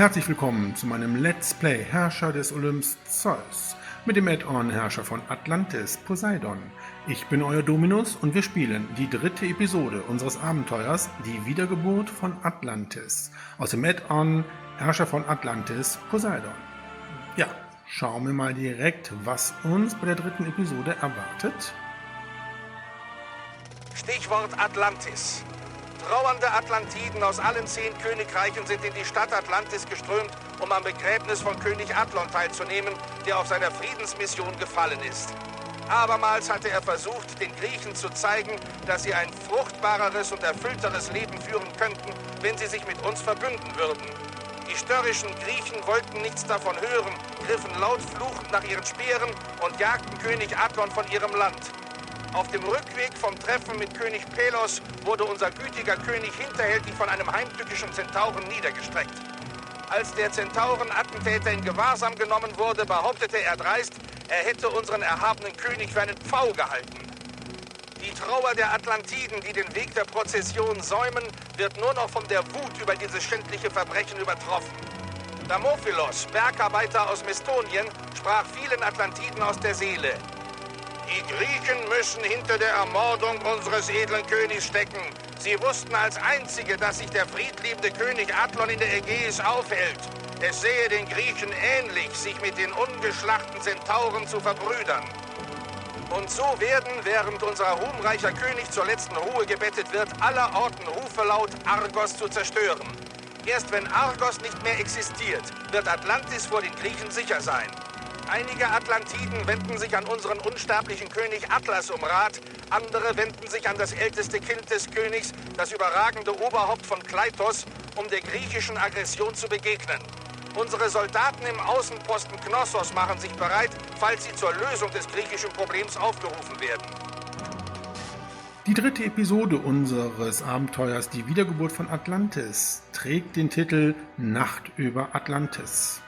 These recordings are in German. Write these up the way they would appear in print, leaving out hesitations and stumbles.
Herzlich willkommen zu meinem Let's Play Herrscher des Olymps Zeus mit dem Add-on Herrscher von Atlantis, Poseidon. Ich bin euer Dominus und wir spielen die dritte Episode unseres Abenteuers, die Wiedergeburt von Atlantis, aus dem Add-on Herrscher von Atlantis, Poseidon. Ja, schauen wir mal direkt, was uns bei der dritten Episode erwartet. Stichwort Atlantis. Trauernde Atlantiden aus allen 10 Königreichen sind in die Stadt Atlantis geströmt, um am Begräbnis von König Athlon teilzunehmen, der auf seiner Friedensmission gefallen ist. Abermals hatte er versucht, den Griechen zu zeigen, dass sie ein fruchtbareres und erfüllteres Leben führen könnten, wenn sie sich mit uns verbünden würden. Die störrischen Griechen wollten nichts davon hören, griffen laut fluchend nach ihren Speeren und jagten König Athlon von ihrem Land. Auf dem Rückweg vom Treffen mit König Pelos wurde unser gütiger König hinterhältig von einem heimtückischen Zentauren niedergestreckt. Als der Zentauren-Attentäter in Gewahrsam genommen wurde, behauptete er dreist, er hätte unseren erhabenen König für einen Pfau gehalten. Die Trauer der Atlantiden, die den Weg der Prozession säumen, wird nur noch von der Wut über dieses schändliche Verbrechen übertroffen. Damophilos, Bergarbeiter aus Mestonien, sprach vielen Atlantiden aus der Seele. Die Griechen müssen hinter der Ermordung unseres edlen Königs stecken. Sie wussten als Einzige, dass sich der friedliebende König Athlon in der Ägäis aufhält. Es sähe den Griechen ähnlich, sich mit den ungeschlachten Zentauren zu verbrüdern. Und so werden, während unser ruhmreicher König zur letzten Ruhe gebettet wird, allerorten Rufe laut, Argos zu zerstören. Erst wenn Argos nicht mehr existiert, wird Atlantis vor den Griechen sicher sein. Einige Atlantiden wenden sich an unseren unsterblichen König Atlas um Rat, andere wenden sich an das älteste Kind des Königs, das überragende Oberhaupt von Kleitos, um der griechischen Aggression zu begegnen. Unsere Soldaten im Außenposten Knossos machen sich bereit, falls sie zur Lösung des griechischen Problems aufgerufen werden. Die dritte Episode unseres Abenteuers, die Wiedergeburt von Atlantis, trägt den Titel Nacht über Atlantis.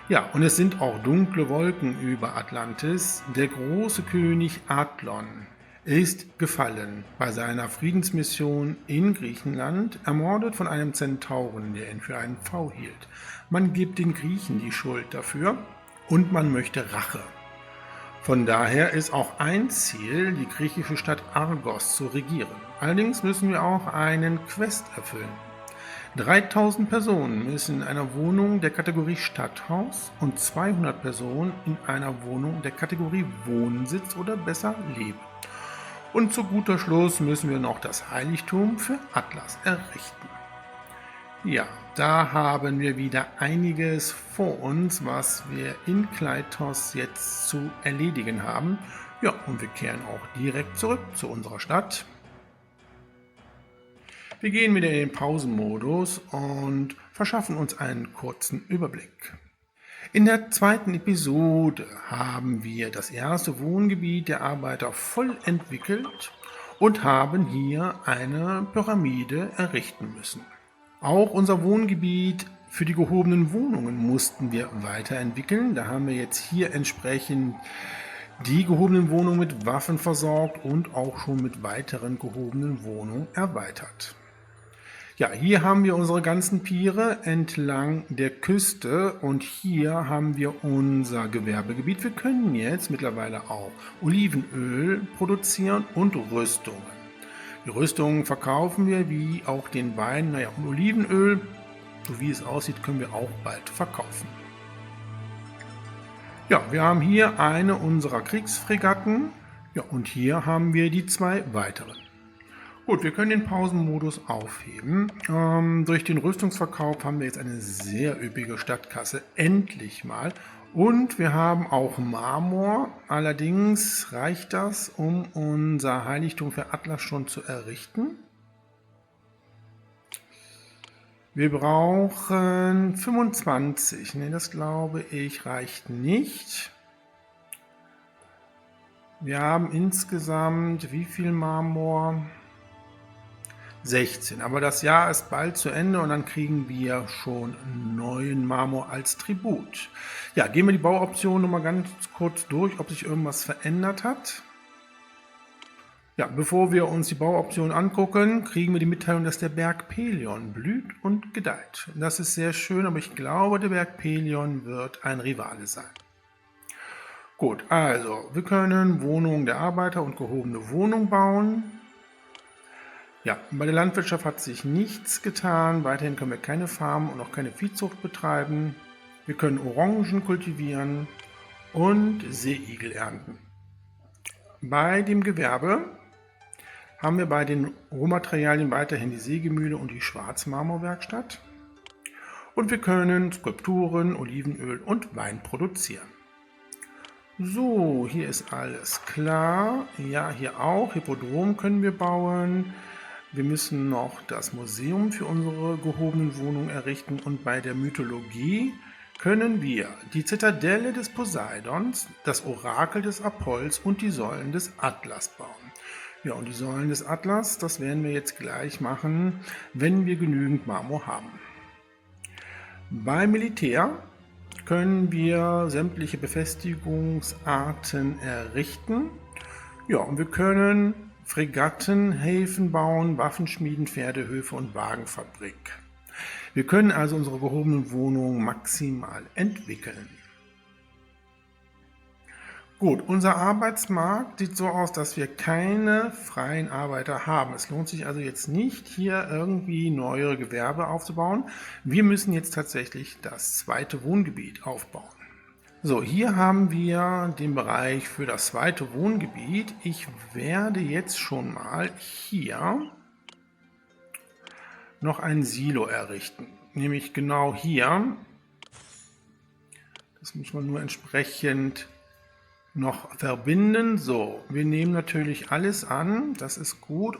Ja, und es sind auch dunkle Wolken über Atlantis. Der große König Athlon ist gefallen bei seiner Friedensmission in Griechenland, ermordet von einem Zentauren, der ihn für einen Pfau hielt. Man gibt den Griechen die Schuld dafür und man möchte Rache. Von daher ist auch ein Ziel, die griechische Stadt Argos zu regieren. Allerdings müssen wir auch einen Quest erfüllen. 3000 Personen müssen in einer Wohnung der Kategorie Stadthaus und 200 Personen in einer Wohnung der Kategorie Wohnsitz oder besser Leben. Und zu guter Schluss müssen wir noch das Heiligtum für Atlas errichten. Ja, da haben wir wieder einiges vor uns, was wir in Kleitos jetzt zu erledigen haben. Ja, und wir kehren auch direkt zurück zu unserer Stadt. Wir gehen wieder in den Pausenmodus und verschaffen uns einen kurzen Überblick. In der zweiten Episode haben wir das erste Wohngebiet der Arbeiter voll entwickelt und haben hier eine Pyramide errichten müssen. Auch unser Wohngebiet für die gehobenen Wohnungen mussten wir weiterentwickeln. Da haben wir jetzt hier entsprechend die gehobenen Wohnungen mit Waffen versorgt und auch schon mit weiteren gehobenen Wohnungen erweitert. Ja, hier haben wir unsere ganzen Piere entlang der Küste und hier haben wir unser Gewerbegebiet. Wir können jetzt mittlerweile auch Olivenöl produzieren und Rüstungen. Die Rüstungen verkaufen wir wie auch den Wein. Naja, und Olivenöl, so wie es aussieht, können wir auch bald verkaufen. Ja, wir haben hier eine unserer Kriegsfregatten. Ja, und hier haben wir die 2 weiteren. Gut, wir können den Pausenmodus aufheben. Durch den Rüstungsverkauf haben wir jetzt eine sehr üppige Stadtkasse, endlich mal. Und wir haben auch Marmor, allerdings reicht das, um unser Heiligtum für Atlas schon zu errichten. Wir brauchen 25, ne, das glaube ich reicht nicht. Wir haben insgesamt wie viel Marmor? 16, aber das Jahr ist bald zu Ende und dann kriegen wir schon neuen Marmor als Tribut. Ja, gehen wir die Bauoptionen nochmal ganz kurz durch, ob sich irgendwas verändert hat. Ja, bevor wir uns die Bauoption angucken, kriegen wir die Mitteilung, dass der Berg Pelion blüht und gedeiht. Das ist sehr schön, aber ich glaube, der Berg Pelion wird ein Rivale sein. Gut, also wir können Wohnungen der Arbeiter und gehobene Wohnungen bauen. Ja, bei der Landwirtschaft hat sich nichts getan. Weiterhin können wir keine Farmen und auch keine Viehzucht betreiben. Wir können Orangen kultivieren und Seeigel ernten. Bei dem Gewerbe haben wir bei den Rohmaterialien weiterhin die Sägemühle und die Schwarzmarmorwerkstatt. Und wir können Skulpturen, Olivenöl und Wein produzieren. So, hier ist alles klar. Ja, hier auch. Hippodrom können wir bauen. Wir müssen noch das Museum für unsere gehobenen Wohnungen errichten. Und bei der Mythologie können wir die Zitadelle des Poseidons, das Orakel des Apolls und die Säulen des Atlas bauen. Ja, und die Säulen des Atlas, das werden wir jetzt gleich machen, wenn wir genügend Marmor haben. Beim Militär können wir sämtliche Befestigungsarten errichten. Ja, und wir können Fregatten, Häfen bauen, Waffenschmieden, Pferdehöfe und Wagenfabrik. Wir können also unsere gehobenen Wohnungen maximal entwickeln. Gut, unser Arbeitsmarkt sieht so aus, dass wir keine freien Arbeiter haben. Es lohnt sich also jetzt nicht, hier irgendwie neue Gewerbe aufzubauen. Wir müssen jetzt tatsächlich das zweite Wohngebiet aufbauen. So, hier haben wir den Bereich für das zweite Wohngebiet. Ich werde jetzt schon mal hier noch ein Silo errichten. Nämlich genau hier. Das muss man nur entsprechend noch verbinden. So, wir nehmen natürlich alles an, das ist gut.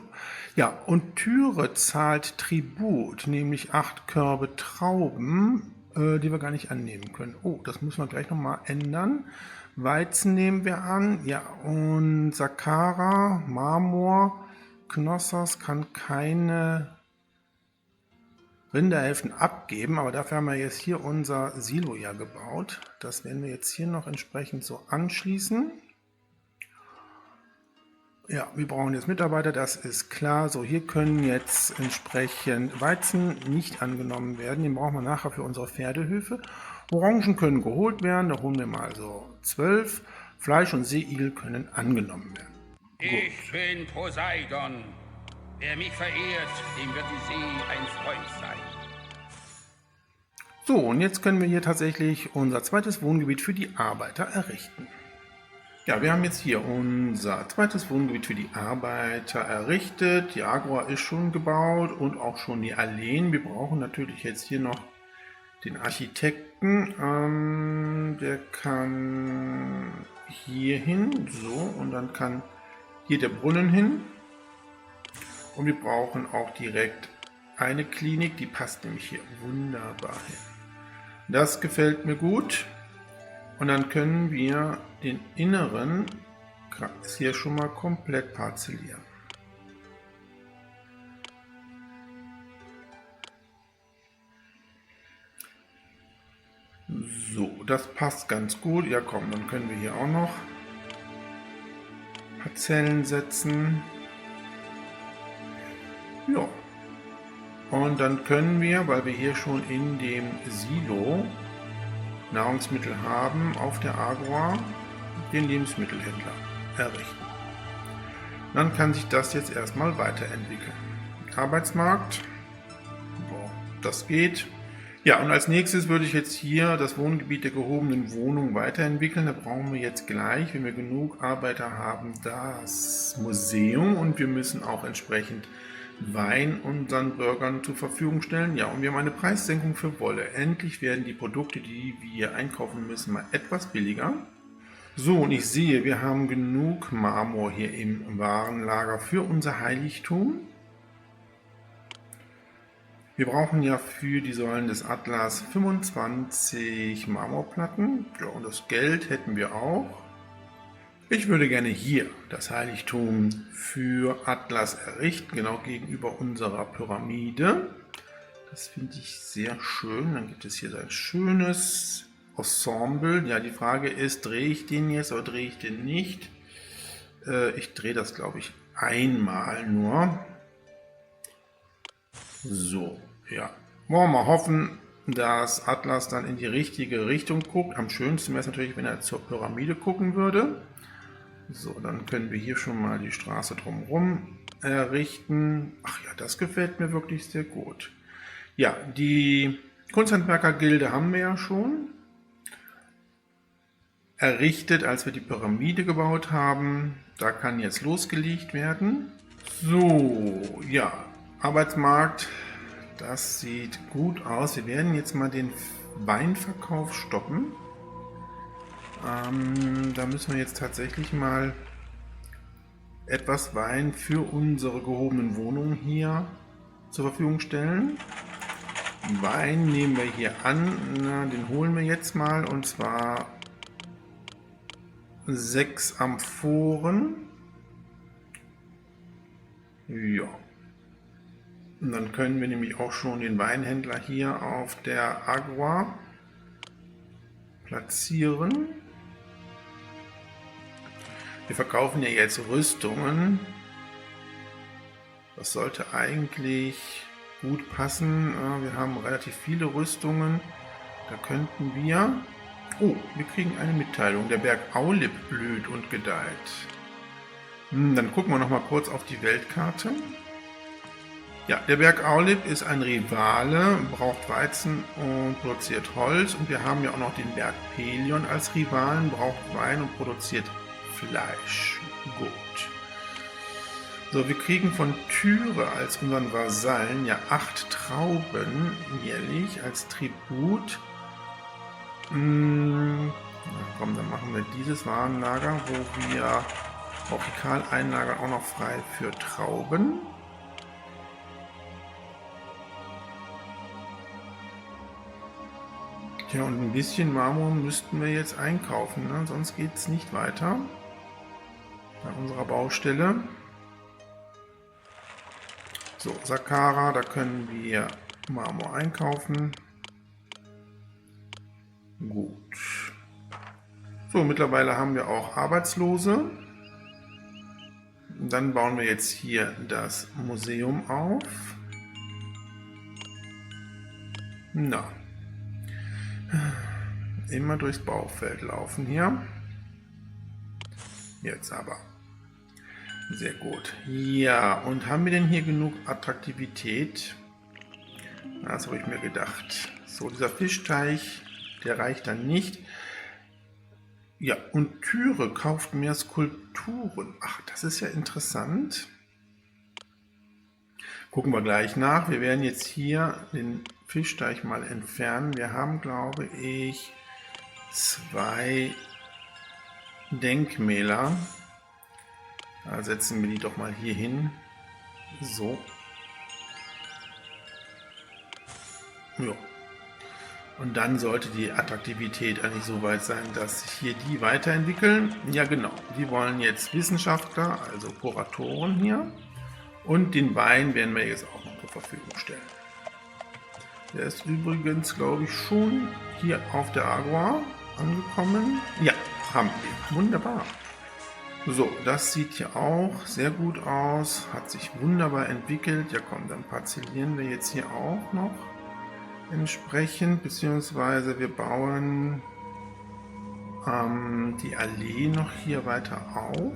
Ja, und Tyre zahlt Tribut, nämlich 8 Körbe Trauben, die wir gar nicht annehmen können. Oh, das müssen wir gleich nochmal ändern. Weizen nehmen wir an, ja, und Sakkara, Marmor, Knossos kann keine Rinderhälften abgeben, aber dafür haben wir jetzt hier unser Silo ja gebaut. Das werden wir jetzt hier noch entsprechend so anschließen. Ja, wir brauchen jetzt Mitarbeiter, das ist klar. So, hier können jetzt entsprechend Weizen nicht angenommen werden. Den brauchen wir nachher für unsere Pferdehöfe. Orangen können geholt werden, da holen wir mal so 12. Fleisch und Seeigel können angenommen werden. Ich bin Poseidon. Wer mich verehrt, dem wird die See ein Freund sein. So, und jetzt können wir hier tatsächlich unser zweites Wohngebiet für die Arbeiter errichten. Ja, wir haben jetzt hier unser zweites Wohngebiet für die Arbeiter errichtet. Die Agora ist schon gebaut und auch schon die Alleen. Wir brauchen natürlich jetzt hier noch den Architekten. Der kann hier hin, so, und dann kann hier der Brunnen hin. Und wir brauchen auch direkt eine Klinik, die passt nämlich hier wunderbar hin. Das gefällt mir gut. Und dann können wir den inneren Kreis hier schon mal komplett parzellieren. So, das passt ganz gut. Ja komm, dann können wir hier auch noch Parzellen setzen. Ja, und dann können wir, weil wir hier schon in dem Silo Nahrungsmittel haben, auf der Agora den Lebensmittelhändler errichten. Dann kann sich das jetzt erstmal weiterentwickeln. Arbeitsmarkt, boah, das geht. Ja, und als nächstes würde ich jetzt hier das Wohngebiet der gehobenen Wohnung weiterentwickeln. Da brauchen wir jetzt gleich, wenn wir genug Arbeiter haben, das Museum, und wir müssen auch entsprechend Wein unseren Bürgern zur Verfügung stellen. Ja, und wir haben eine Preissenkung für Wolle. Endlich werden die Produkte, die wir einkaufen müssen, mal etwas billiger. So, und ich sehe, wir haben genug Marmor hier im Warenlager für unser Heiligtum. Wir brauchen ja für die Säulen des Atlas 25 Marmorplatten. Ja, und das Geld hätten wir auch. Ich würde gerne hier das Heiligtum für Atlas errichten, genau gegenüber unserer Pyramide. Das finde ich sehr schön. Dann gibt es hier so ein schönes Ensemble. Ja, die Frage ist, drehe ich den jetzt oder drehe ich den nicht? Ich drehe das, glaube ich, einmal nur. So, ja. Wollen wir mal hoffen, dass Atlas dann in die richtige Richtung guckt. Am schönsten wäre es natürlich, wenn er zur Pyramide gucken würde. So, dann können wir hier schon mal die Straße drumherum errichten. Ach ja, das gefällt mir wirklich sehr gut. Ja, die Kunsthandwerker-Gilde haben wir ja schon errichtet, als wir die Pyramide gebaut haben. Da kann jetzt losgelegt werden. So, ja, Arbeitsmarkt, das sieht gut aus. Wir werden jetzt mal den Weinverkauf stoppen. Da müssen wir jetzt tatsächlich mal etwas Wein für unsere gehobenen Wohnungen hier zur Verfügung stellen. Wein nehmen wir hier an, den holen wir jetzt mal, und zwar 6 Amphoren. Ja. Und dann können wir nämlich auch schon den Weinhändler hier auf der Agora platzieren. Wir verkaufen ja jetzt Rüstungen. Das sollte eigentlich gut passen. Wir haben relativ viele Rüstungen. Da könnten wir... Oh, wir kriegen eine Mitteilung. Der Berg Aulip blüht und gedeiht. Dann gucken wir noch mal kurz auf die Weltkarte. Ja, der Berg Aulip ist ein Rivale, braucht Weizen und produziert Holz. Und wir haben ja auch noch den Berg Pelion als Rivalen, braucht Wein und produziert Fleisch. Gut. So, wir kriegen von Tyre als unseren Vasallen ja 8 Trauben jährlich als Tribut. Na komm, dann machen wir dieses Warenlager, wo wir Orchikal einlagern, auch noch frei für Trauben. Ja, und ein bisschen Marmor müssten wir jetzt einkaufen, ne? Sonst geht es nicht weiter bei unserer Baustelle. So, Saqqara, da können wir Marmor einkaufen. Gut. So, mittlerweile haben wir auch Arbeitslose. Dann bauen wir jetzt hier das Museum auf. Na. Immer durchs Baufeld laufen hier. Jetzt aber. Sehr gut. Ja, und haben wir denn hier genug Attraktivität? Das habe ich mir gedacht. So, dieser Fischteich, der reicht dann nicht. Ja, und Tyre kauft mehr Skulpturen. Ach, das ist ja interessant. Gucken wir gleich nach. Wir werden jetzt hier den Fischteich mal entfernen. Wir haben, glaube ich, 2 Denkmäler. Da setzen wir die doch mal hier hin. So. Ja. Und dann sollte die Attraktivität eigentlich so weit sein, dass sich hier die weiterentwickeln. Ja genau, die wollen jetzt Wissenschaftler, also Kuratoren hier. Und den Wein werden wir jetzt auch noch zur Verfügung stellen. Der ist übrigens, glaube ich, schon hier auf der Agora angekommen. Ja, haben wir. Wunderbar. So, das sieht hier auch sehr gut aus. Hat sich wunderbar entwickelt. Ja komm, dann parzellieren wir jetzt hier auch noch entsprechend, beziehungsweise wir bauen die Allee noch hier weiter auf.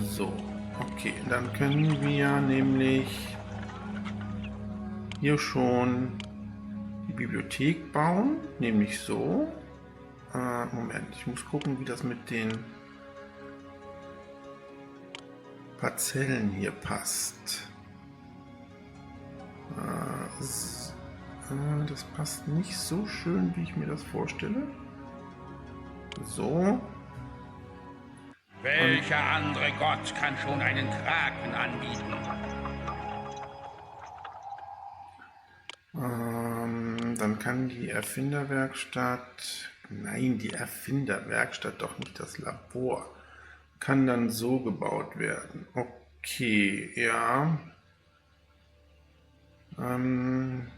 So, okay, dann können wir nämlich hier schon die Bibliothek bauen, nämlich so. Moment, ich muss gucken, wie das mit den Parzellen hier passt. Das passt nicht so schön, wie ich mir das vorstelle. So. Welcher andere Gott kann schon einen Kraken anbieten? Dann kann die Erfinderwerkstatt... Nein, die Erfinderwerkstatt, doch nicht das Labor. Kann dann so gebaut werden. Okay, ja. Dann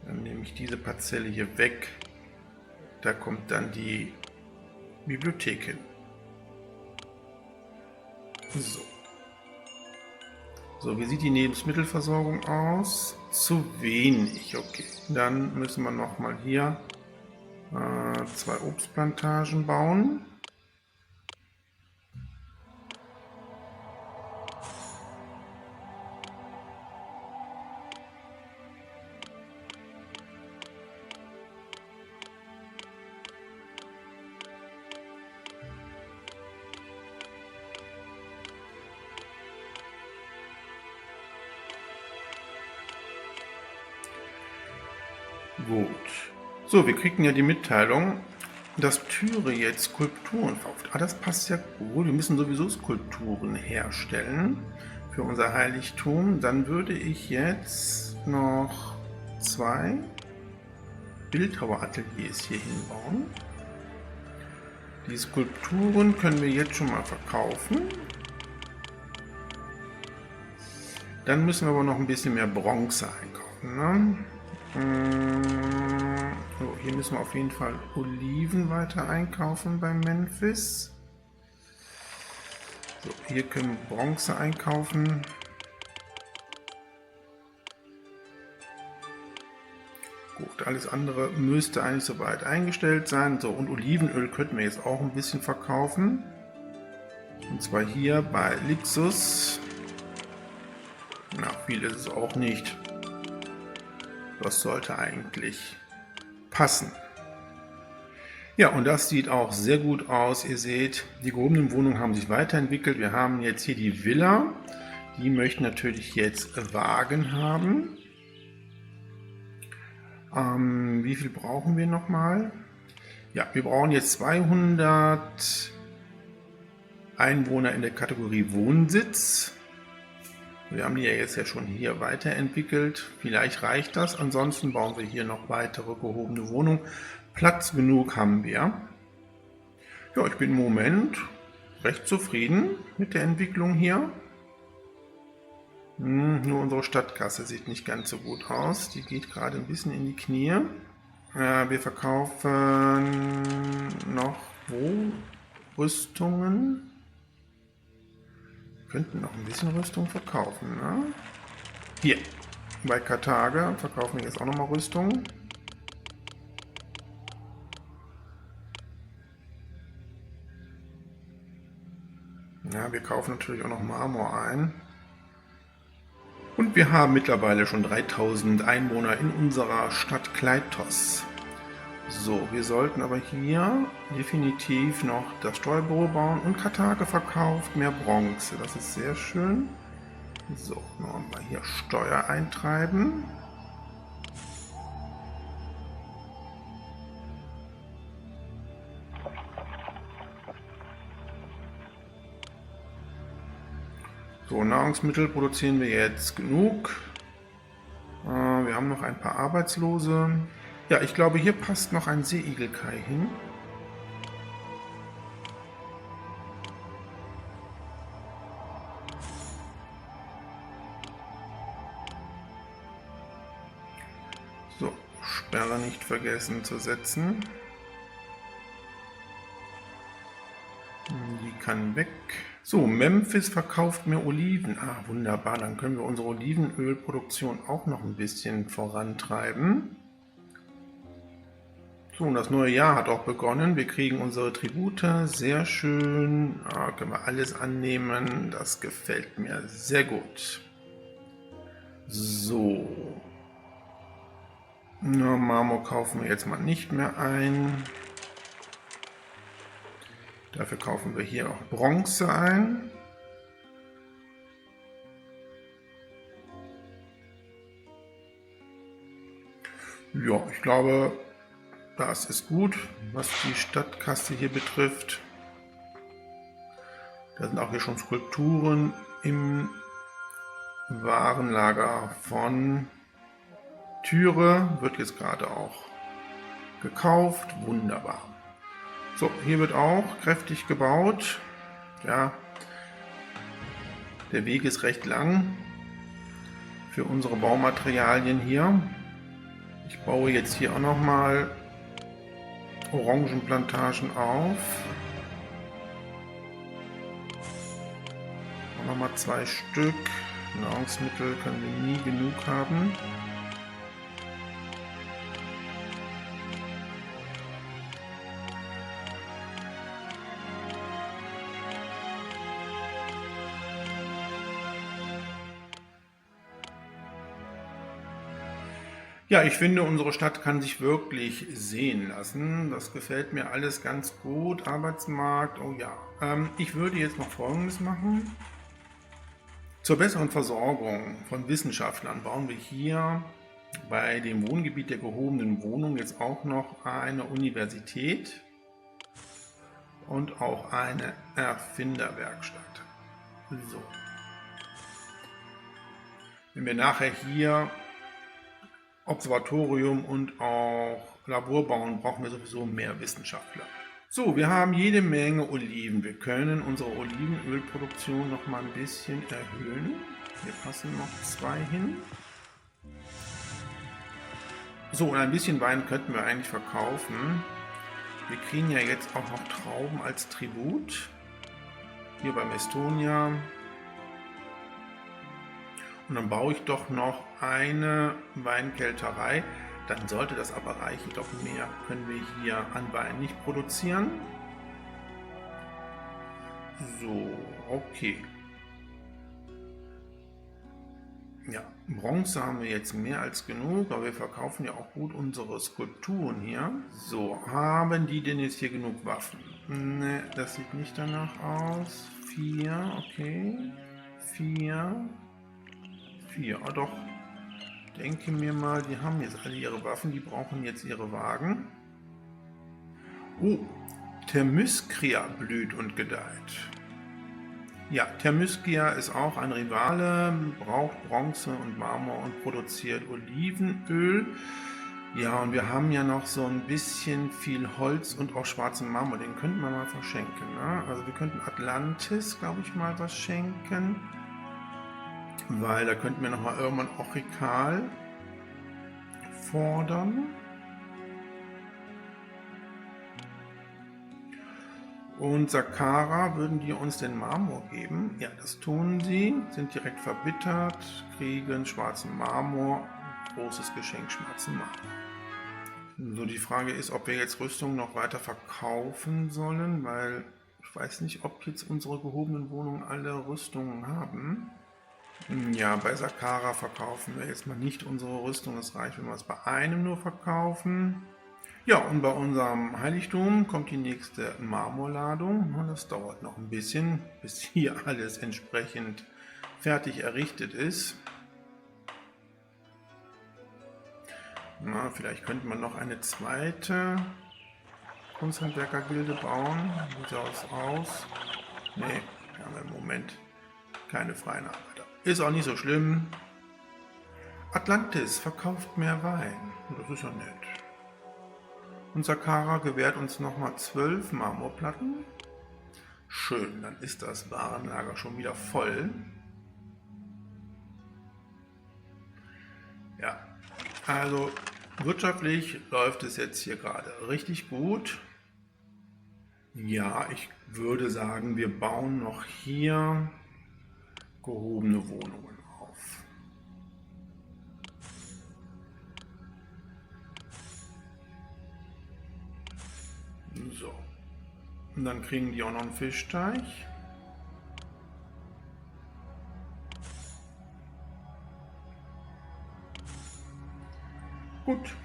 nehme ich diese Parzelle hier weg. Da kommt dann die Bibliothek hin. So. So, wie sieht die Lebensmittelversorgung aus? Zu wenig, okay. Dann müssen wir nochmal hier 2 Obstplantagen bauen. Gut. So, wir kriegen ja die Mitteilung, dass Tyre jetzt Skulpturen kauft. Ah, das passt ja gut. Wir müssen sowieso Skulpturen herstellen für unser Heiligtum. Dann würde ich jetzt noch 2 Bildhauerateliers hier hinbauen. Die Skulpturen können wir jetzt schon mal verkaufen. Dann müssen wir aber noch ein bisschen mehr Bronze einkaufen, ne? So, hier müssen wir auf jeden Fall Oliven weiter einkaufen bei Memphis. So, hier können wir Bronze einkaufen. Gut, alles andere müsste eigentlich soweit eingestellt sein. So, und Olivenöl könnten wir jetzt auch ein bisschen verkaufen. Und zwar hier bei Lixus. Na, viel ist es auch nicht. Das sollte eigentlich passen. Ja, und das sieht auch sehr gut aus. Ihr seht, die gehobenen Wohnungen haben sich weiterentwickelt. Wir haben jetzt hier die Villa. Die möchten natürlich jetzt Wagen haben. Wie viel brauchen wir nochmal? Ja, wir brauchen jetzt 200 Einwohner in der Kategorie Wohnsitz. Wir haben die ja jetzt ja schon hier weiterentwickelt. Vielleicht reicht das. Ansonsten bauen wir hier noch weitere gehobene Wohnungen. Platz genug haben wir. Ja, ich bin im Moment recht zufrieden mit der Entwicklung hier. Nur unsere Stadtkasse sieht nicht ganz so gut aus. Die geht gerade ein bisschen in die Knie. Wir verkaufen noch Rüstungen. Könnten noch ein bisschen Rüstung verkaufen, ne? Hier, bei Karthager verkaufen wir jetzt auch nochmal Rüstung. Ja, wir kaufen natürlich auch noch Marmor ein. Und wir haben mittlerweile schon 3000 Einwohner in unserer Stadt Kleitos. So, wir sollten aber hier definitiv noch das Steuerbüro bauen und Karthager verkauft mehr Bronze. Das ist sehr schön. So, nochmal hier Steuer eintreiben. So, Nahrungsmittel produzieren wir jetzt genug. Wir haben noch ein paar Arbeitslose. Ja, ich glaube, hier passt noch ein Seeigelkai hin. So, Sperre nicht vergessen zu setzen. Die kann weg. So, Memphis verkauft mir Oliven. Ah, wunderbar. Dann können wir unsere Olivenölproduktion auch noch ein bisschen vorantreiben. So, und das neue Jahr hat auch begonnen. Wir kriegen unsere Tribute. Sehr schön. Können wir alles annehmen. Das gefällt mir sehr gut. So. Na, Marmor kaufen wir jetzt mal nicht mehr ein. Dafür kaufen wir hier auch Bronze ein. Ja, ich glaube, das ist gut, was die Stadtkasse hier betrifft. Da sind auch hier schon Skulpturen im Warenlager von Tyre. Wird jetzt gerade auch gekauft. Wunderbar. So, hier wird auch kräftig gebaut. Ja, der Weg ist recht lang für unsere Baumaterialien hier. Ich baue jetzt hier auch nochmal Orangenplantagen auf. Nochmal 2 Stück. Nahrungsmittel können wir nie genug haben. Ja, ich finde, unsere Stadt kann sich wirklich sehen lassen. Das gefällt mir alles ganz gut. Arbeitsmarkt, oh ja. Ich würde jetzt noch Folgendes machen. Zur besseren Versorgung von Wissenschaftlern bauen wir hier bei dem Wohngebiet der gehobenen Wohnung jetzt auch noch eine Universität und auch eine Erfinderwerkstatt. So. Wenn wir nachher hier Observatorium und auch Labor bauen, brauchen wir sowieso mehr Wissenschaftler. So, wir haben jede Menge Oliven. Wir können unsere Olivenölproduktion noch mal ein bisschen erhöhen. Hier passen noch 2 hin. So, und ein bisschen Wein könnten wir eigentlich verkaufen. Wir kriegen ja jetzt auch noch Trauben als Tribut. Hier beim Estonia. Und dann baue ich doch noch eine Weinkelterei. Dann sollte das aber reichen. Doch mehr können wir hier an Wein nicht produzieren. So, okay. Ja, Bronze haben wir jetzt mehr als genug, aber wir verkaufen ja auch gut unsere Skulpturen hier. So, haben die denn jetzt hier genug Waffen? Ne, das sieht nicht danach aus. 4, okay. 4. Ah, doch. Denke mir mal, die haben jetzt alle ihre Waffen, die brauchen jetzt ihre Wagen. Oh, Thermyskria blüht und gedeiht. Ja, Thermyskria ist auch ein Rivale, braucht Bronze und Marmor und produziert Olivenöl. Ja, und wir haben ja noch so ein bisschen viel Holz und auch schwarzen Marmor, den könnten wir mal verschenken. Ne? Also wir könnten Atlantis, glaube ich, mal was schenken. Weil da könnten wir nochmal irgendwann Ochikal fordern. Und Saqqara würden die uns den Marmor geben. Ja, das tun sie. Sind direkt verbittert, kriegen schwarzen Marmor. Großes Geschenk, schwarzen Marmor. So, die Frage ist, ob wir jetzt Rüstungen noch weiter verkaufen sollen, weil ich weiß nicht, ob jetzt unsere gehobenen Wohnungen alle Rüstungen haben. Ja, bei Saqqara verkaufen wir jetzt mal nicht unsere Rüstung. Es reicht, wenn wir es bei einem nur verkaufen. Ja, und bei unserem Heiligtum kommt die nächste Marmorladung. Und das dauert noch ein bisschen, bis hier alles entsprechend fertig errichtet ist. Na, vielleicht könnte man noch eine zweite Kunsthandwerkergilde bauen. Wie sieht das aus? Nee, wir haben im Moment keine freien Arbeiter. Ist auch nicht so schlimm. Atlantis verkauft mehr Wein. Das ist ja nett. Und Saqqara gewährt uns nochmal 12 Marmorplatten. Schön, dann ist das Warenlager schon wieder voll. Ja, also wirtschaftlich läuft es jetzt hier gerade richtig gut. Ja, ich würde sagen, wir bauen noch hier gehobene Wohnungen auf. So. Und dann kriegen die auch noch einen Fischteich. Gut.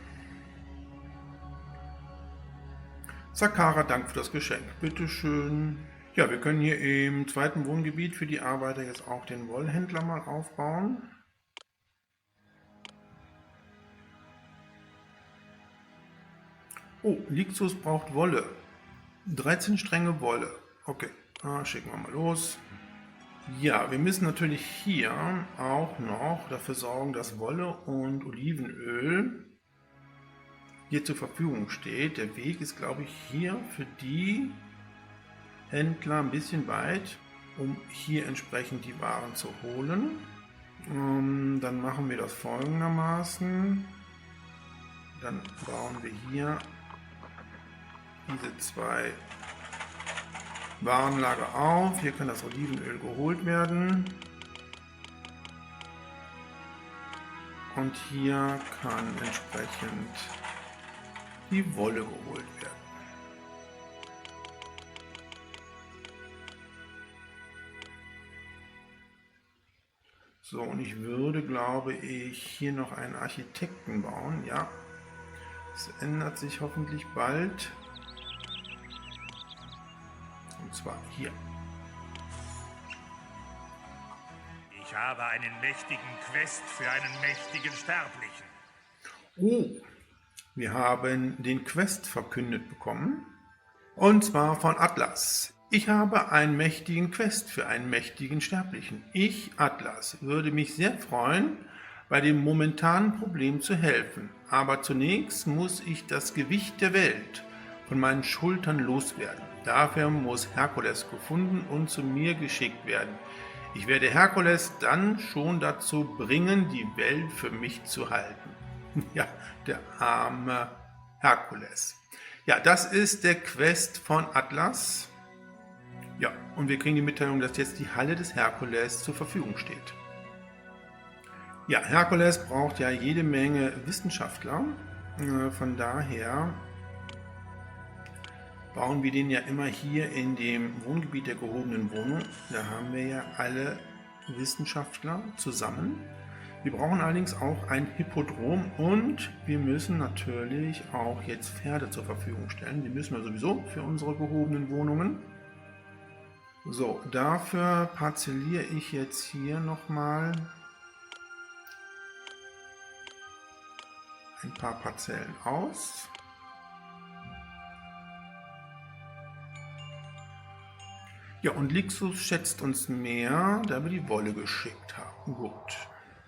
Saqqara, Dank für das Geschenk. Bitteschön. Ja, wir können hier im zweiten Wohngebiet für die Arbeiter jetzt auch den Wollhändler mal aufbauen. Oh, Lixus braucht Wolle. 13 Stränge Wolle. Okay, schicken wir mal los. Ja, wir müssen natürlich hier auch noch dafür sorgen, dass Wolle und Olivenöl hier zur Verfügung steht. Der Weg ist, glaube ich, hier für die Händler ein bisschen weit, um hier entsprechend die Waren zu holen. Dann machen wir das folgendermaßen. Dann bauen wir hier diese 2 Warenlager auf. Hier kann das Olivenöl geholt werden. Und hier kann entsprechend die Wolle geholt werden. So, und ich würde, glaube ich, hier noch einen Architekten bauen. Ja, das ändert sich hoffentlich bald. Und zwar hier. Ich habe einen mächtigen Quest für einen mächtigen Sterblichen. Oh, wir haben den Quest verkündet bekommen. Und zwar von Atlas. Ich habe einen mächtigen Quest für einen mächtigen Sterblichen. Ich, Atlas, würde mich sehr freuen, bei dem momentanen Problem zu helfen. Aber zunächst muss ich das Gewicht der Welt von meinen Schultern loswerden. Dafür muss Herkules gefunden und zu mir geschickt werden. Ich werde Herkules dann schon dazu bringen, die Welt für mich zu halten. Ja, der arme Herkules. Ja, das ist der Quest von Atlas. Ja, und wir kriegen die Mitteilung, dass jetzt die Halle des Herkules zur Verfügung steht. Ja, Herkules braucht ja jede Menge Wissenschaftler. Von daher bauen wir den ja immer hier in dem Wohngebiet der gehobenen Wohnung. Da haben wir ja alle Wissenschaftler zusammen. Wir brauchen allerdings auch ein Hippodrom und wir müssen natürlich auch jetzt Pferde zur Verfügung stellen. Die müssen wir sowieso für unsere gehobenen Wohnungen. So, dafür parzelliere ich jetzt hier nochmal ein paar Parzellen aus. Ja, und Lixus schätzt uns mehr, da wir die Wolle geschickt haben. Gut.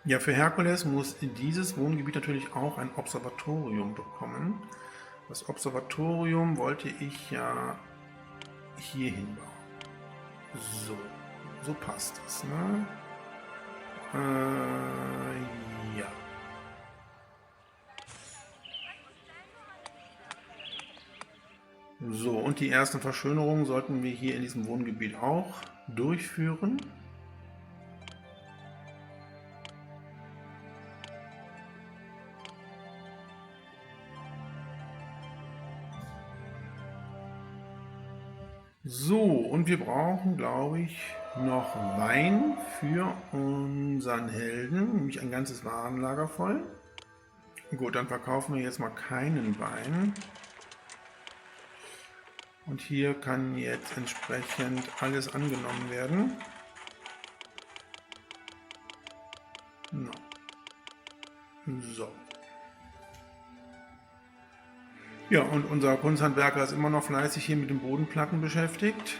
Ja, für Herkules muss dieses Wohngebiet natürlich auch ein Observatorium bekommen. Das Observatorium wollte ich ja hier hinbauen. So passt es, ne? Ja. So, und die ersten Verschönerungen sollten wir hier in diesem Wohngebiet auch durchführen. So, und wir brauchen, glaube ich, noch Wein für unseren Helden, nämlich ein ganzes Warenlager voll. Gut, dann verkaufen wir jetzt mal keinen Wein. Und hier kann jetzt entsprechend alles angenommen werden. No. So. Ja, und unser Kunsthandwerker ist immer noch fleißig hier mit den Bodenplatten beschäftigt.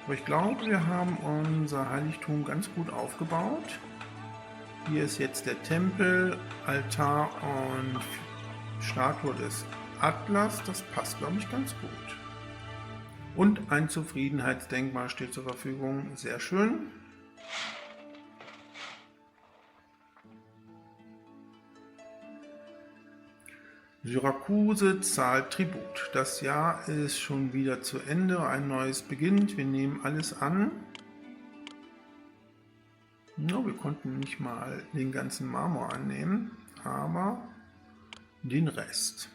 Aber ich glaube, wir haben unser Heiligtum ganz gut aufgebaut. Hier ist jetzt der Tempel, Altar und Statue des Atlas. Das passt, glaube ich, ganz gut. Und ein Zufriedenheitsdenkmal steht zur Verfügung. Sehr schön. Syrakuse zahlt Tribut. Das Jahr ist schon wieder zu Ende. Ein neues beginnt. Wir nehmen alles an. No, wir konnten nicht mal den ganzen Marmor annehmen, aber den Rest.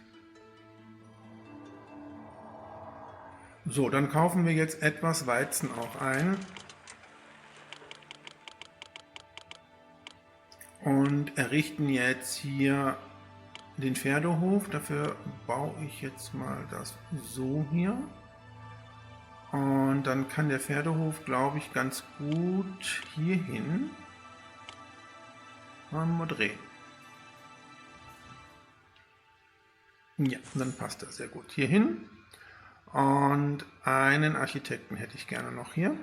So, dann kaufen wir jetzt etwas Weizen auch ein. Und errichten jetzt hier den Pferdehof. Dafür baue ich jetzt mal das so hier. Und dann kann der Pferdehof, glaube ich, ganz gut hierhin mal drehen. Ja, dann passt das sehr gut hierhin. Und einen Architekten hätte ich gerne noch hier.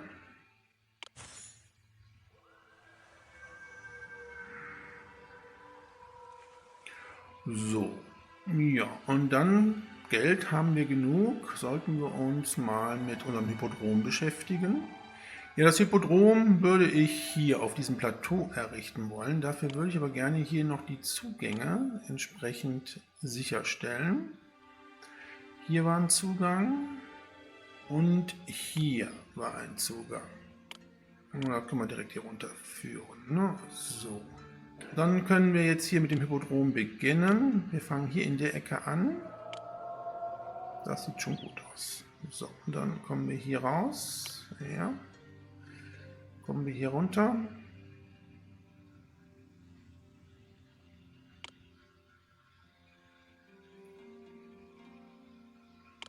So, ja, und dann Geld haben wir genug, sollten wir uns mal mit unserem Hippodrom beschäftigen. Ja, das Hippodrom würde ich hier auf diesem Plateau errichten wollen. Dafür würde ich aber gerne hier noch die Zugänge entsprechend sicherstellen. Hier war ein Zugang. Und hier war ein Zugang. Da können wir direkt hier runterführen. Ne? So. Dann können wir jetzt hier mit dem Hippodrom beginnen. Wir fangen hier in der Ecke an. Das sieht schon gut aus. So, und dann kommen wir hier raus. Ja. Kommen wir hier runter.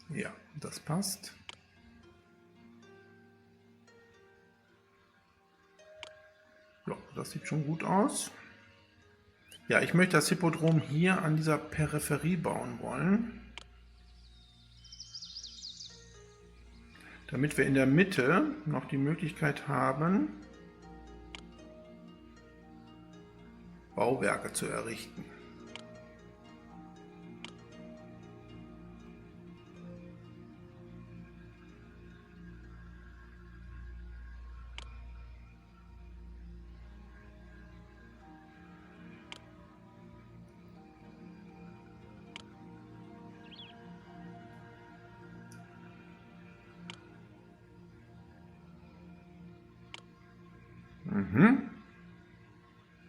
Ja, das passt. Ja, das sieht schon gut aus. Ja, ich möchte das Hippodrom hier an dieser Peripherie bauen wollen. Damit wir in der Mitte noch die Möglichkeit haben, Bauwerke zu errichten.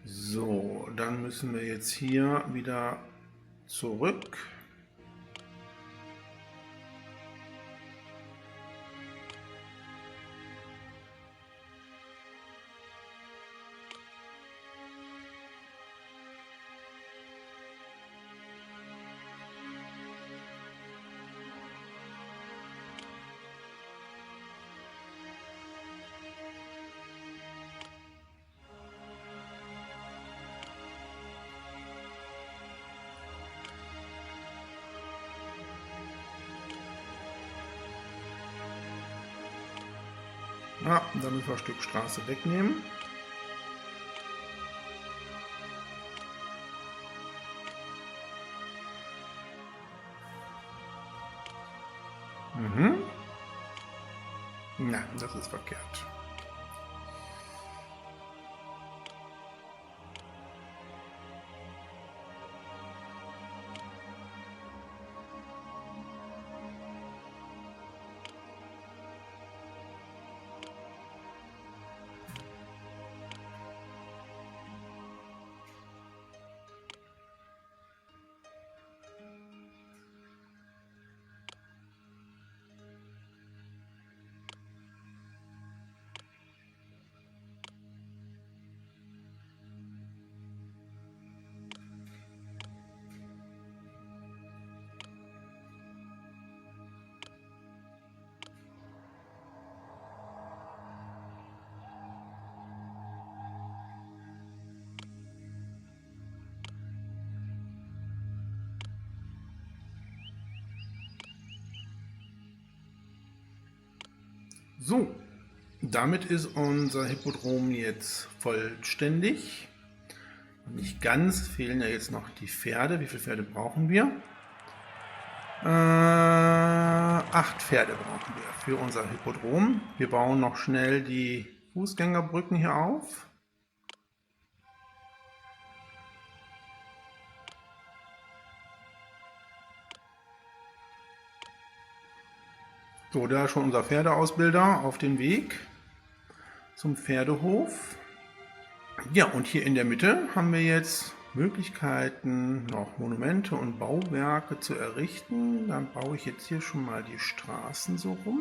So, dann müssen wir jetzt hier wieder zurück. Ja, dann müssen wir ein Stück Straße wegnehmen. Nein, das ist verkehrt. So, damit ist unser Hippodrom jetzt vollständig. Nicht ganz, fehlen ja jetzt noch die Pferde. Wie viele Pferde brauchen wir? 8 Pferde brauchen wir für unser Hippodrom. Wir bauen noch schnell die Fußgängerbrücken hier auf. So, da ist schon unser Pferdeausbilder auf dem Weg zum Pferdehof. Ja, und hier in der Mitte haben wir jetzt Möglichkeiten, noch Monumente und Bauwerke zu errichten. Dann baue ich jetzt hier schon mal die Straßen so rum.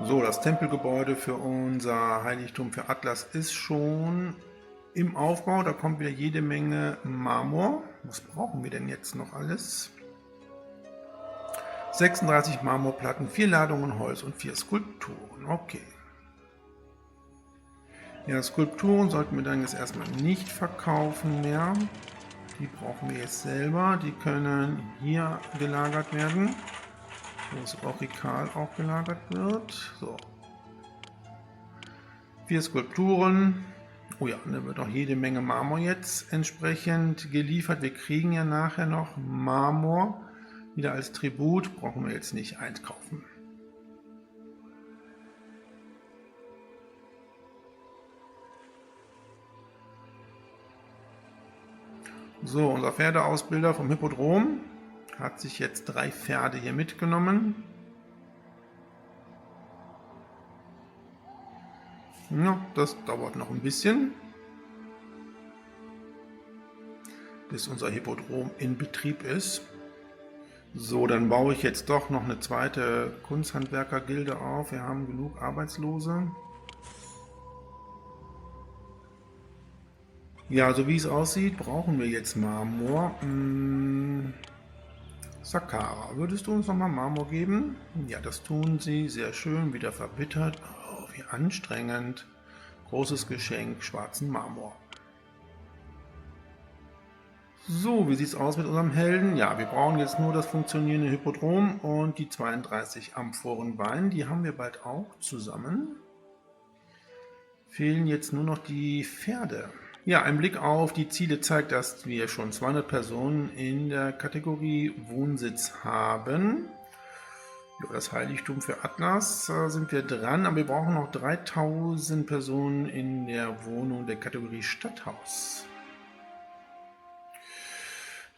So, das Tempelgebäude für unser Heiligtum für Atlas ist schon im Aufbau. Da kommt wieder jede Menge Marmor. Was brauchen wir denn jetzt noch alles? 36 Marmorplatten, 4 Ladungen Holz und 4 Skulpturen. Okay. Ja, Skulpturen sollten wir dann jetzt erstmal nicht verkaufen mehr. Die brauchen wir jetzt selber. Die können hier gelagert werden, wo das Aurikal auch gelagert wird. So. 4 Skulpturen. Oh ja, da wird auch jede Menge Marmor jetzt entsprechend geliefert. Wir kriegen ja nachher noch Marmor wieder als Tribut. Brauchen wir jetzt nicht einkaufen. So, unser Pferdeausbilder vom Hippodrom hat sich jetzt 3 Pferde hier mitgenommen. Ja, das dauert noch ein bisschen, bis unser Hippodrom in Betrieb ist. So, dann baue ich jetzt doch noch eine zweite Kunsthandwerkergilde auf. Wir haben genug Arbeitslose. Ja, so wie es aussieht, brauchen wir jetzt Marmor. Sakara, würdest du uns nochmal Marmor geben? Ja, das tun sie. Sehr schön, wieder verbittert. Oh, wie anstrengend. Großes Geschenk, schwarzen Marmor. So, wie sieht es aus mit unserem Helden? Ja, wir brauchen jetzt nur das funktionierende Hippodrom und die 32 Amphoren Wein. Die haben wir bald auch zusammen. Fehlen jetzt nur noch die Pferde. Ja, ein Blick auf die Ziele zeigt, dass wir schon 200 Personen in der Kategorie Wohnsitz haben. Ja, das Heiligtum für Atlas sind wir dran, aber wir brauchen noch 3000 Personen in der Wohnung der Kategorie Stadthaus.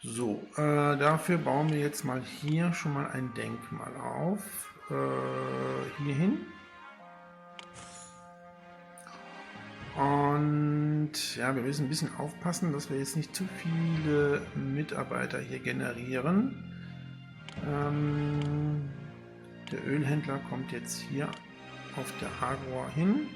So, dafür bauen wir jetzt mal hier schon mal ein Denkmal auf. Hier hin. Und ja, wir müssen ein bisschen aufpassen, dass wir jetzt nicht zu viele Mitarbeiter hier generieren. Der Ölhändler kommt jetzt hier auf der Agora hin.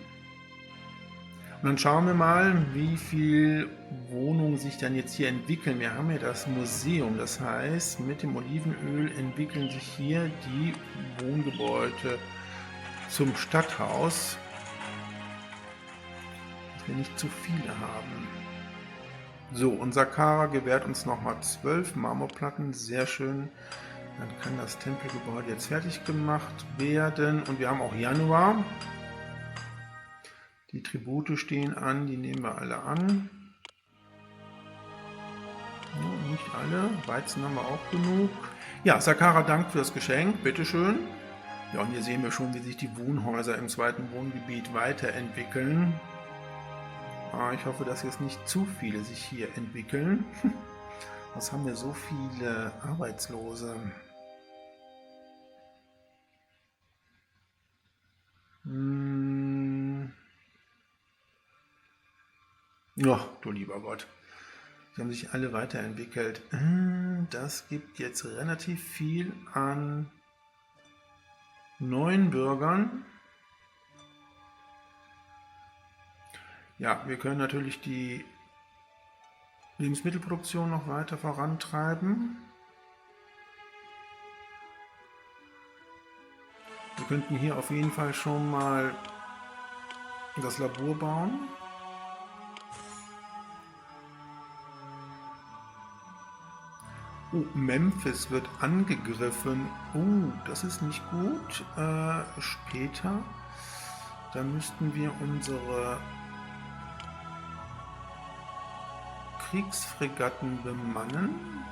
Und dann schauen wir mal, wie viele Wohnungen sich dann jetzt hier entwickeln. Wir haben ja das Museum, das heißt, mit dem Olivenöl entwickeln sich hier die Wohngebäude zum Stadthaus. Wir nicht zu viele haben. So, und Sakara gewährt uns nochmal 12 Marmorplatten, sehr schön. Dann kann das Tempelgebäude jetzt fertig gemacht werden und wir haben auch Januar. Die Tribute stehen an, die nehmen wir alle an. Ja, nicht alle, Weizen haben wir auch genug. Ja, Sakara dankt für das Geschenk, bitteschön. Ja, und hier sehen wir schon, wie sich die Wohnhäuser im zweiten Wohngebiet weiterentwickeln. Ich hoffe, dass jetzt nicht zu viele sich hier entwickeln. Was haben wir so viele Arbeitslose? Ja, du lieber Gott. Sie haben sich alle weiterentwickelt. Das gibt jetzt relativ viel an neuen Bürgern. Ja, wir können natürlich die Lebensmittelproduktion noch weiter vorantreiben. Wir könnten hier auf jeden Fall schon mal das Labor bauen. Oh, Memphis wird angegriffen. Oh, das ist nicht gut. Später. Da müssten wir unsere Kriegsfregatten bemannen.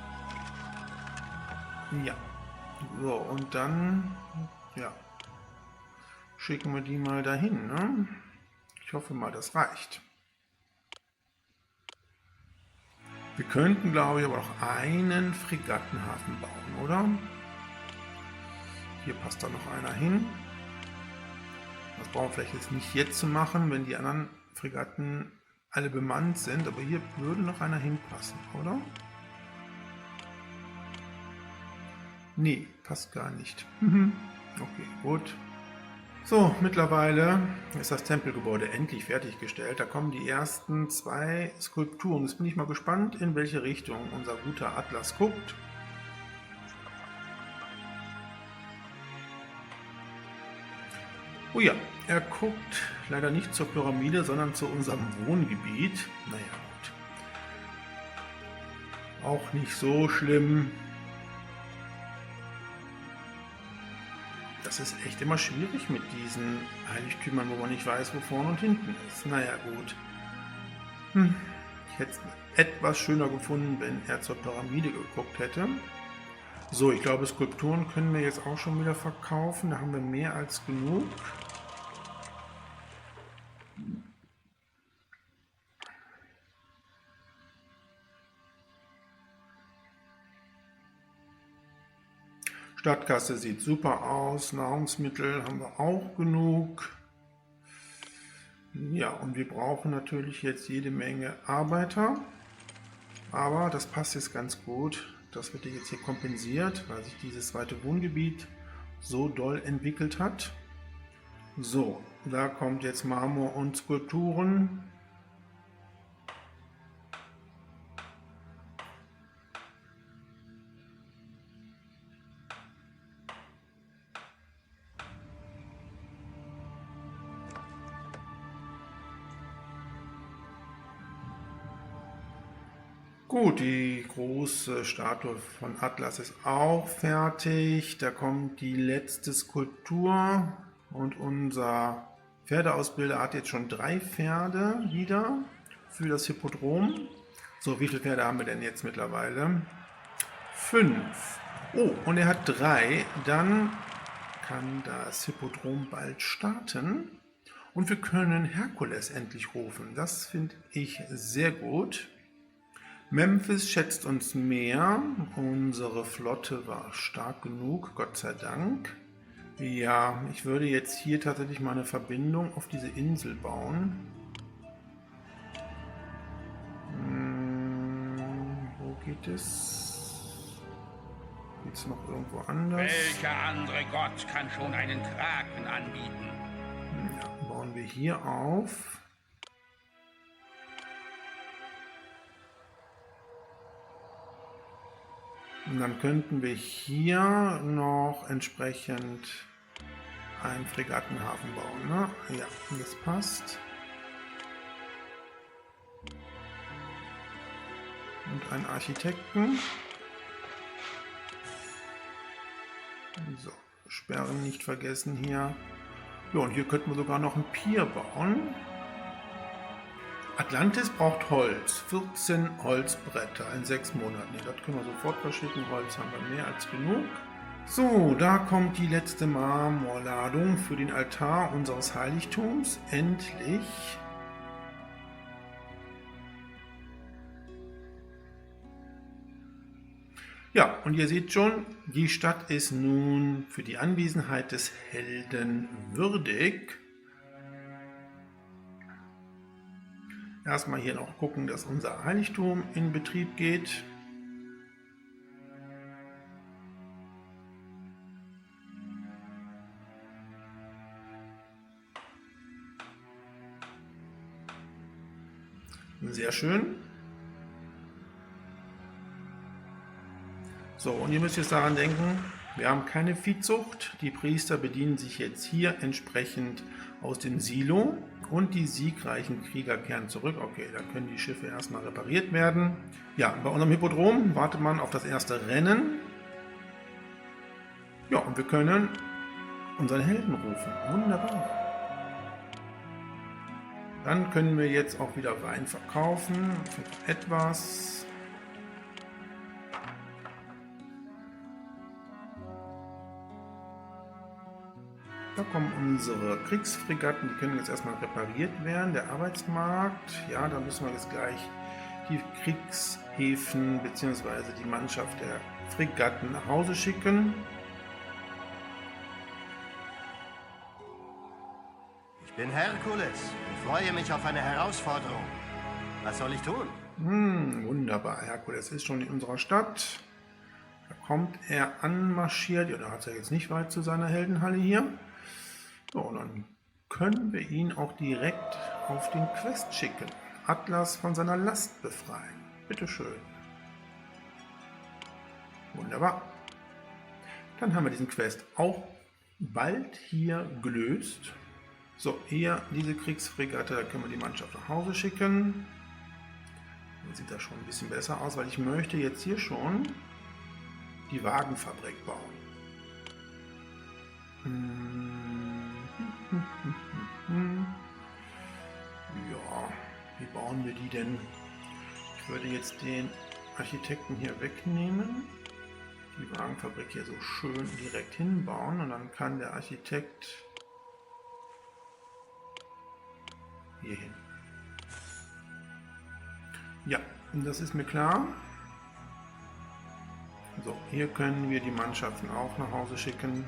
Ja. So, und dann ja, schicken wir die mal dahin. Ne? Ich hoffe mal, das reicht. Wir könnten, glaube ich, aber auch einen Fregattenhafen bauen, oder? Hier passt da noch einer hin. Das brauchen wir vielleicht jetzt nicht jetzt zu machen, wenn die anderen Fregatten alle bemannt sind, aber hier würde noch einer hinpassen, oder? Nee, passt gar nicht. Okay, gut. So, mittlerweile ist das Tempelgebäude endlich fertiggestellt. Da kommen die ersten 2 Skulpturen. Jetzt bin ich mal gespannt, in welche Richtung unser guter Atlas guckt. Oh ja, er guckt leider nicht zur Pyramide, sondern zu unserem Wohngebiet. Naja, gut. Auch nicht so schlimm. das ist echt immer schwierig mit diesen Heiligtümern, wo man nicht weiß, wo vorne und hinten ist. Naja, gut. Ich hätte es etwas schöner gefunden, wenn er zur Pyramide geguckt hätte. So, ich glaube, Skulpturen können wir jetzt auch schon wieder verkaufen. Da haben wir mehr als genug. Stadtkasse sieht super aus, Nahrungsmittel haben wir auch genug. Ja, und wir brauchen natürlich jetzt jede Menge Arbeiter, aber das passt jetzt ganz gut. Das wird jetzt hier kompensiert, weil sich dieses zweite Wohngebiet so doll entwickelt hat. So, da kommt jetzt Marmor und Skulpturen. Gut, die große Statue von Atlas ist auch fertig. Da kommt die letzte Skulptur und unser Pferdeausbilder hat jetzt schon 3 Pferde wieder für das Hippodrom. So, wie viele Pferde haben wir denn jetzt mittlerweile? 5. Oh, und er hat 3. Dann kann das Hippodrom bald starten. Und wir können Herkules endlich rufen. Das finde ich sehr gut. Memphis schätzt uns mehr. Unsere Flotte war stark genug, Gott sei Dank. Ja, ich würde jetzt hier tatsächlich mal eine Verbindung auf diese Insel bauen. Wo geht es? Geht es noch irgendwo anders? Welcher andere Gott kann schon einen Kraken anbieten? Ja, bauen wir hier auf. Und dann könnten wir hier noch entsprechend einen Fregattenhafen bauen. Ne? Ja, das passt. Und einen Architekten. So, Sperren nicht vergessen hier. Ja, und hier könnten wir sogar noch ein Pier bauen. Atlantis braucht Holz, 14 Holzbretter in 6 Monaten. Ja, das können wir sofort verschicken, Holz haben wir mehr als genug. So, da kommt die letzte Marmorladung für den Altar unseres Heiligtums, endlich. Ja, und ihr seht schon, die Stadt ist nun für die Anwesenheit des Helden würdig. Erstmal hier noch gucken, dass unser Heiligtum in Betrieb geht. Sehr schön. So, und ihr müsst jetzt daran denken, wir haben keine Viehzucht. Die Priester bedienen sich jetzt hier entsprechend aus dem Silo und die siegreichen Krieger kehren zurück. Okay, da können die Schiffe erstmal repariert werden. Ja, bei unserem Hippodrom wartet man auf das erste Rennen. Ja, und wir können unseren Helden rufen. Wunderbar. Dann können wir jetzt auch wieder Wein verkaufen. Für etwas. Da kommen unsere Kriegsfregatten, die können jetzt erstmal repariert werden. Der Arbeitsmarkt, ja, da müssen wir jetzt gleich die Kriegshäfen bzw. die Mannschaft der Fregatten nach Hause schicken. Ich bin Herkules und freue mich auf eine Herausforderung. Was soll ich tun? Wunderbar, Herkules ist schon in unserer Stadt. Da kommt er anmarschiert. Ja, da hat er jetzt nicht weit zu seiner Heldenhalle hier. So, und dann können wir ihn auch direkt auf den Quest schicken. Atlas von seiner Last befreien. Bitteschön. Wunderbar. Dann haben wir diesen Quest auch bald hier gelöst. So, hier diese Kriegsfregatte, da können wir die Mannschaft nach Hause schicken. Dann sieht das schon ein bisschen besser aus, weil ich möchte jetzt hier schon die Wagenfabrik bauen. Ja, wie bauen wir die denn? Ich würde jetzt den Architekten hier wegnehmen, die Wagenfabrik hier so schön direkt hinbauen und dann kann der Architekt hier hin. Ja, das ist mir klar. So, hier können wir die Mannschaften auch nach Hause schicken.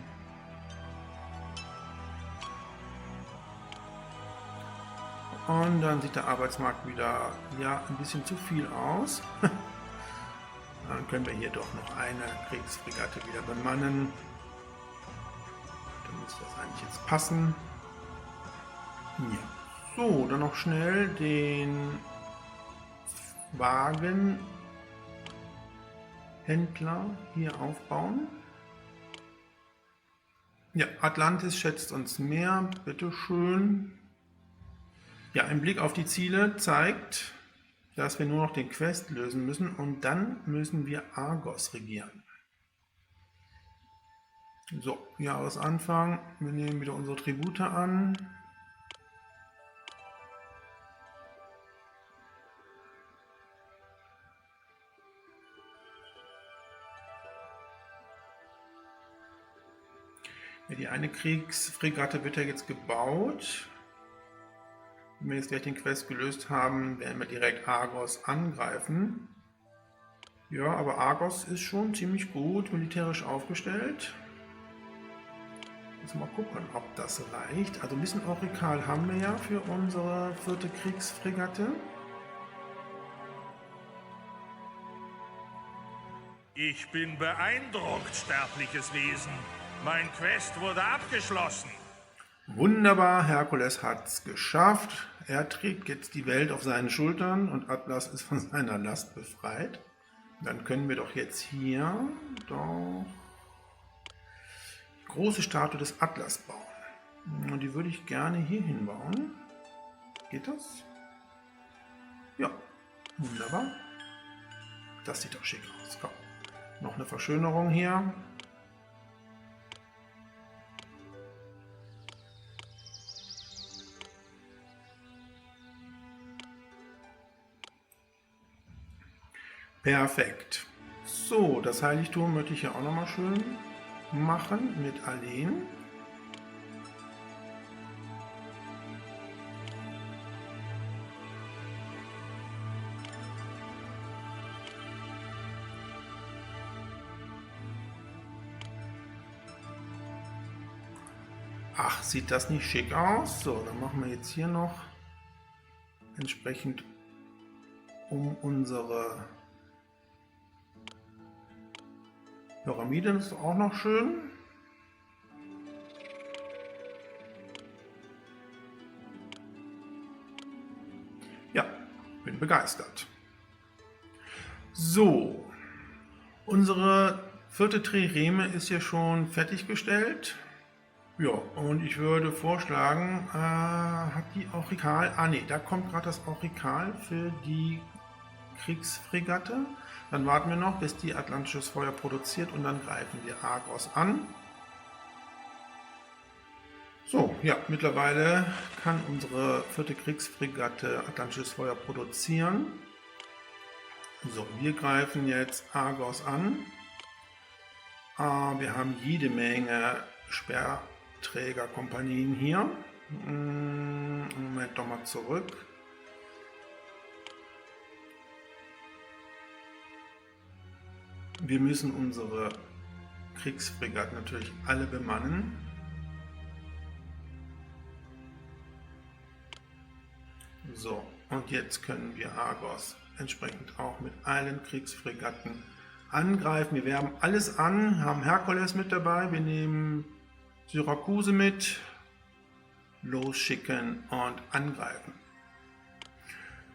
Und dann sieht der Arbeitsmarkt wieder ja ein bisschen zu viel aus. Dann können wir hier doch noch eine Kriegsfregatte wieder bemannen. Dann müsste das eigentlich jetzt passen. Ja. So, dann noch schnell den Wagenhändler hier aufbauen. Ja, Atlantis schätzt uns mehr, bitteschön. Ja, ein Blick auf die Ziele zeigt, dass wir nur noch den Quest lösen müssen und dann müssen wir Argos regieren. So, Jahresanfang, wir nehmen wieder unsere Tribute an. Ja, die eine Kriegsfregatte wird ja jetzt gebaut. Wenn wir jetzt gleich den Quest gelöst haben, werden wir direkt Argos angreifen. Ja, aber Argos ist schon ziemlich gut militärisch aufgestellt. Müssen wir mal gucken, ob das reicht. Also ein bisschen Aurikal haben wir ja für unsere 4. Kriegsfregatte. Ich bin beeindruckt, sterbliches Wesen. Mein Quest wurde abgeschlossen. Wunderbar, Herkules hat es geschafft. Er trägt jetzt die Welt auf seinen Schultern und Atlas ist von seiner Last befreit. Dann können wir doch jetzt hier doch die große Statue des Atlas bauen. Und die würde ich gerne hier hinbauen. Geht das? Ja, wunderbar. Das sieht doch schick aus. Komm. Noch eine Verschönerung hier. Perfekt. So, das Heiligtum möchte ich ja auch nochmal schön machen mit Alleen. Ach, sieht das nicht schick aus? So, dann machen wir jetzt hier noch entsprechend um unsere Pyramide, das ist auch noch schön. Ja, bin begeistert. So, unsere 4. Trireme ist hier schon fertiggestellt. Ja, und ich würde vorschlagen, hat die Aurikal, nee, da kommt gerade das Aurikal für die Kriegsfregatte. Dann warten wir noch, bis die Atlantisches Feuer produziert und dann greifen wir Argos an. So, ja, mittlerweile kann unsere 4. Kriegsfregatte Atlantisches Feuer produzieren. So, wir greifen jetzt Argos an. Wir haben jede Menge Sperrträgerkompanien hier. Moment, nochmal zurück. Wir müssen unsere Kriegsfregatten natürlich alle bemannen. So, und jetzt können wir Argos entsprechend auch mit allen Kriegsfregatten angreifen. Wir werben alles an, haben Herkules mit dabei, wir nehmen Syrakuse mit, losschicken und angreifen.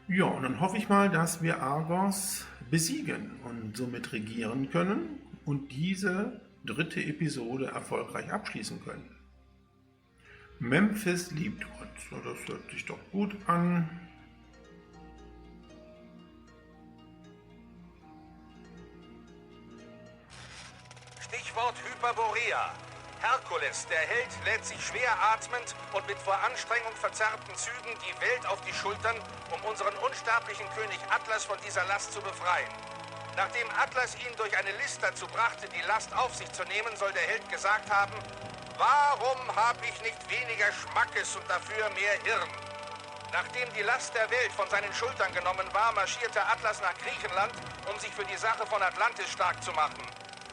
Ja, und dann hoffe ich mal, dass wir Argos besiegen und somit regieren können und diese 3. Episode erfolgreich abschließen können. Memphis liebt uns. So, das hört sich doch gut an. Stichwort Hyperborea. Herkules, der Held, lädt sich schwer atmend und mit vor Anstrengung verzerrten Zügen die Welt auf die Schultern, um unseren unsterblichen König Atlas von dieser Last zu befreien. Nachdem Atlas ihn durch eine List dazu brachte, die Last auf sich zu nehmen, soll der Held gesagt haben: Warum habe ich nicht weniger Schmackes und dafür mehr Hirn? Nachdem die Last der Welt von seinen Schultern genommen war, marschierte Atlas nach Griechenland, um sich für die Sache von Atlantis stark zu machen.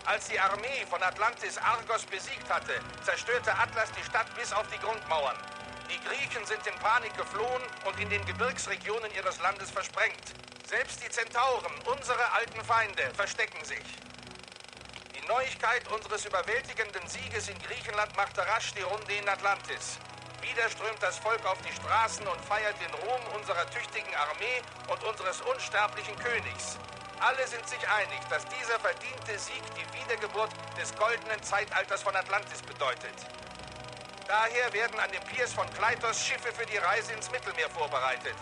Als die Armee von Atlantis Argos besiegt hatte, zerstörte Atlas die Stadt bis auf die Grundmauern. Die Griechen sind in Panik geflohen und in den Gebirgsregionen ihres Landes versprengt. Selbst die Zentauren, unsere alten Feinde, verstecken sich. Die Neuigkeit unseres überwältigenden Sieges in Griechenland machte rasch die Runde in Atlantis. Wieder strömt das Volk auf die Straßen und feiert den Ruhm unserer tüchtigen Armee und unseres unsterblichen Königs. Alle sind sich einig, dass dieser verdiente Sieg die Wiedergeburt des goldenen Zeitalters von Atlantis bedeutet. Daher werden an den Piers von Kleitos Schiffe für die Reise ins Mittelmeer vorbereitet.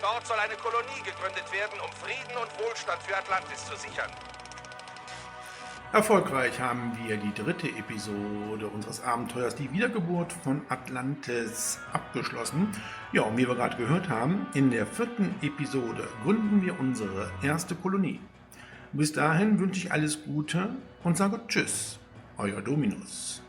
Dort soll eine Kolonie gegründet werden, um Frieden und Wohlstand für Atlantis zu sichern. Erfolgreich haben wir die dritte Episode unseres Abenteuers Die Wiedergeburt von Atlantis abgeschlossen. Ja, und wie wir gerade gehört haben, in der vierten Episode gründen wir unsere erste Kolonie. Bis dahin wünsche ich alles Gute und sage Tschüss, euer Dominus.